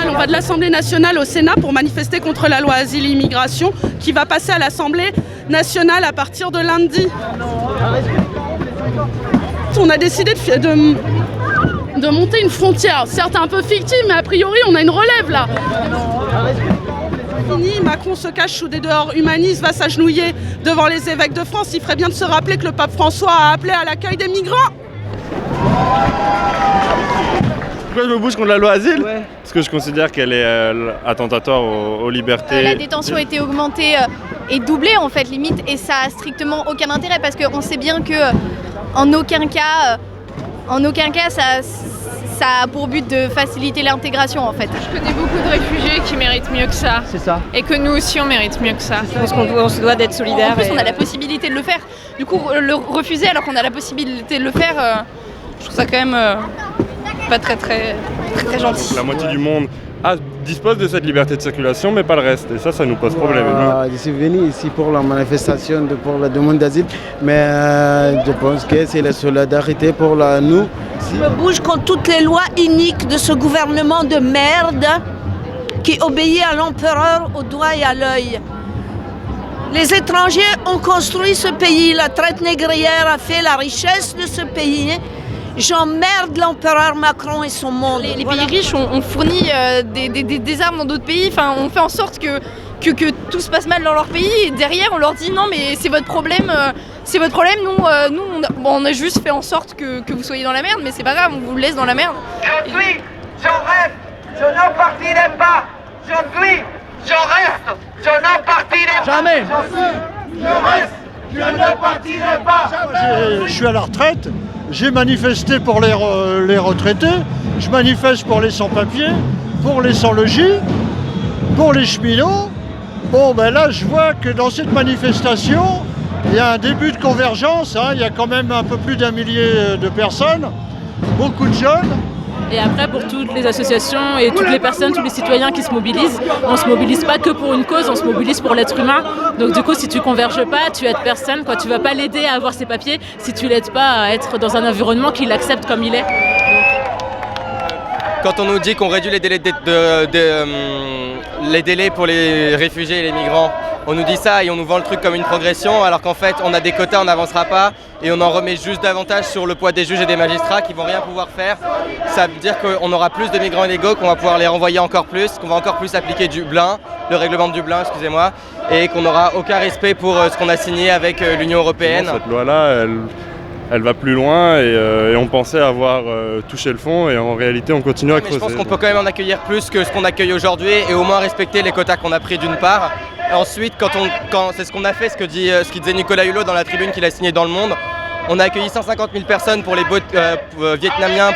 On va de l'Assemblée nationale au Sénat pour manifester contre la loi Asile et Immigration qui va passer à l'Assemblée nationale à partir de lundi. On a décidé de monter une frontière, certes un peu fictive, mais a priori on a une relève là. Fini, Macron se cache sous des dehors humanistes, va s'agenouiller devant les évêques de France. Il ferait bien de se rappeler que le pape François a appelé à l'accueil des migrants. Pourquoi je me bouge contre la loi Asile ? Parce que je considère qu'elle est attentatoire aux libertés. La détention a été augmentée et doublée en fait limite, et ça a strictement aucun intérêt parce qu'on sait bien que en aucun cas ça a pour but de faciliter l'intégration en fait. Je connais beaucoup de réfugiés qui méritent mieux que ça. C'est ça. Et que nous aussi on mérite mieux que ça. Je pense qu'on se doit d'être solidaires. En plus on a la possibilité de le faire. Du coup le refuser alors qu'on a la possibilité de le faire, je trouve ça quand même pas très gentil. La moitié du monde dispose de cette liberté de circulation, mais pas le reste. Et ça nous pose problème. Je suis venu ici pour la manifestation, pour la demande d'asile, mais je pense que c'est la solidarité pour nous. Je me bouge contre toutes les lois iniques de ce gouvernement de merde qui obéit à l'empereur au doigt et à l'œil. Les étrangers ont construit ce pays, la traite négrière a fait la richesse de ce pays. J'emmerde l'empereur Macron et son monde. Les pays riches ont fourni des armes dans d'autres pays, enfin on fait en sorte que tout se passe mal dans leur pays, et derrière on leur dit non mais c'est votre problème, nous on a juste fait en sorte que vous soyez dans la merde, mais c'est pas grave, on vous laisse dans la merde. J'en reste, je n'en partirai pas, j'en reste, je n'en partirai pas. Jamais. Je reste, je ne partirai pas. Je suis à la retraite. J'ai manifesté pour les retraités, je manifeste pour les sans-papiers, pour les sans-logis, pour les cheminots. Bon, ben là, je vois que dans cette manifestation, il y a un début de convergence. Il y a quand même un peu plus d'1 millier de personnes, beaucoup de jeunes. Et après, pour toutes les associations et toutes les personnes, tous les citoyens qui se mobilisent, on ne se mobilise pas que pour une cause, on se mobilise pour l'être humain. Donc du coup, si tu ne converges pas, tu aides personne, quoi. Tu ne vas pas l'aider à avoir ses papiers si tu ne l'aides pas à être dans un environnement qui l'accepte comme il est. Quand on nous dit qu'on réduit les délais pour les réfugiés et les migrants, on nous dit ça et on nous vend le truc comme une progression, alors qu'en fait on a des quotas, on n'avancera pas et on en remet juste davantage sur le poids des juges et des magistrats qui vont rien pouvoir faire. Ça veut dire qu'on aura plus de migrants illégaux, qu'on va pouvoir les renvoyer encore plus, qu'on va encore plus appliquer Dublin, le règlement de Dublin, excusez-moi, et qu'on n'aura aucun respect pour ce qu'on a signé avec l'Union européenne. Cette loi-là, elle va plus loin et on pensait avoir touché le fond et en réalité on continue à creuser. Je pense qu'on peut quand même en accueillir plus que ce qu'on accueille aujourd'hui et au moins respecter les quotas qu'on a pris d'une part. Et ensuite, quand c'est ce qu'on a fait, ce qu'il disait Nicolas Hulot dans la tribune qu'il a signée dans Le Monde, on a accueilli 150 000 personnes pour les boats vietnamiens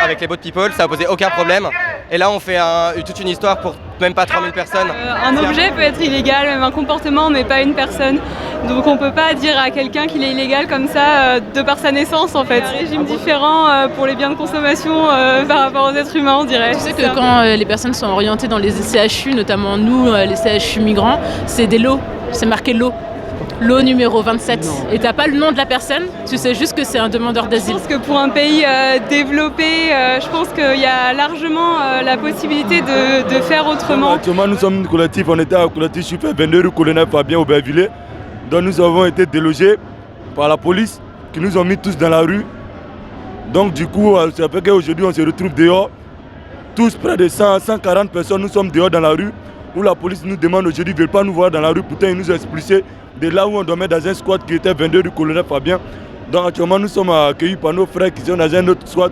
avec les boat people, ça n'a posé aucun problème. Et là on fait toute une histoire pour même pas 3000 personnes. Un objet peut être illégal, même un comportement, mais pas une personne. Donc on peut pas dire à quelqu'un qu'il est illégal comme ça de par sa naissance en fait. Il y a un régime différent pour les biens de consommation par rapport aux êtres humains, on dirait. Tu sais que quand les personnes sont orientées dans les CHU, notamment nous, les CHU migrants, c'est des lots, c'est marqué lot. Lot numéro 27. Non. Et t'as pas le nom de la personne, tu sais juste que c'est un demandeur d'asile. Je pense que pour un pays développé, je pense qu'il y a largement la possibilité de faire autrement. Actuellement, nous sommes un collectif, on était un collectif super 22 rue Colonel Fabien Aubervilliers, dont nous avons été délogés par la police, qui nous ont mis tous dans la rue. Donc du coup, ça fait qu'aujourd'hui on se retrouve dehors, tous près de 140 personnes, nous sommes dehors dans la rue, où la police nous demande aujourd'hui, ils ne veulent pas nous voir dans la rue, pourtant ils nous ont expulsés de là où on dormait dans un squat qui était 22 rue Colonel Fabien. Donc actuellement nous sommes accueillis par nos frères qui sont dans un autre squat,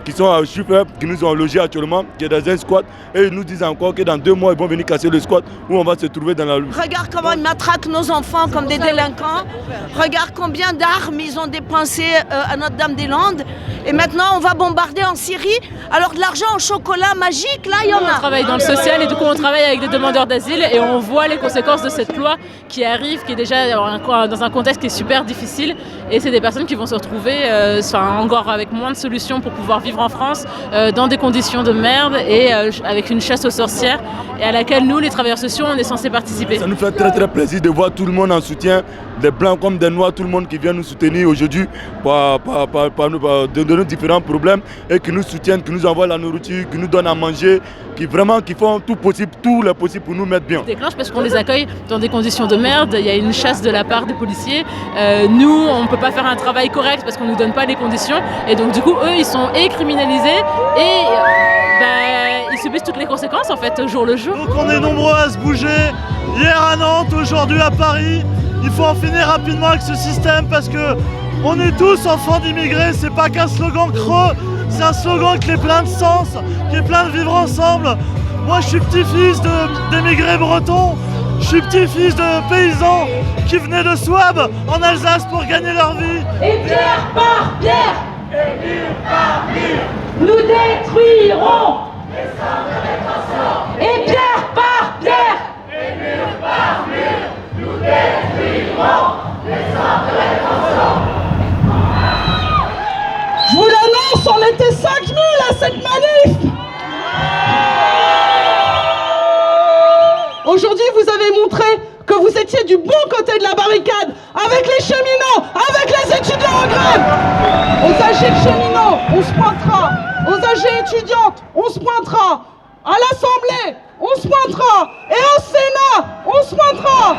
qui sont à Chuffer, qui nous ont logés actuellement, qui est dans un squat. Et ils nous disent encore que dans 2 mois ils vont venir casser le squat où on va se trouver dans la rue. Regarde comment ils matraquent nos enfants comme des délinquants. Regarde combien d'armes ils ont dépensé à Notre-Dame-des-Landes. Et maintenant on va bombarder en Syrie. Alors de l'argent au chocolat magique, là il y en a. On travaille dans le social et du coup on travaille avec des demandeurs d'asile et on voit les conséquences de cette loi qui arrive, qui est déjà dans un contexte qui est super difficile. Et c'est des personnes qui vont se retrouver encore avec moins de solutions pour pouvoir vivre en France, dans des conditions de merde et avec une chasse aux sorcières et à laquelle nous, les travailleurs sociaux, on est censés participer. Ça nous fait très très plaisir de voir tout le monde en soutien, des blancs comme des noirs, tout le monde qui vient nous soutenir aujourd'hui pour nous donner nos différents problèmes et qui nous soutiennent, qui nous envoient la nourriture, qui nous donnent à manger, qui font tout le possible pour nous mettre bien. Déclenche parce qu'on les accueille dans des conditions de merde, il y a une chasse de la part des policiers. Nous, on ne peut pas faire un travail correct parce qu'on ne nous donne pas les conditions. Et donc du coup, eux, ils sont criminalisés et ils subissent toutes les conséquences en fait au jour le jour. Donc on est nombreux à se bouger, hier à Nantes, aujourd'hui à Paris. Il faut en finir rapidement avec ce système parce que on est tous enfants d'immigrés, c'est pas qu'un slogan creux, c'est un slogan qui est plein de sens, qui est plein de vivre ensemble. Moi je suis petit-fils d'émigrés bretons, je suis petit-fils de paysans qui venaient de Souabe en Alsace pour gagner leur vie. Et pierre par pierre, et mur par mur, nous détruirons les centres de rétention. Et pierre par pierre, et mur par mur, nous détruirons les centres de rétention. Je vous l'annonce, on était 5000 à cette manif. Aujourd'hui, vous avez montré que vous étiez du bon côté de la barricade, avec les cheminots, avec les étudiants en grève. Aux AG cheminots, on se pointera. Aux AG étudiantes, on se pointera. À l'Assemblée, on se pointera. Et au Sénat, on se pointera.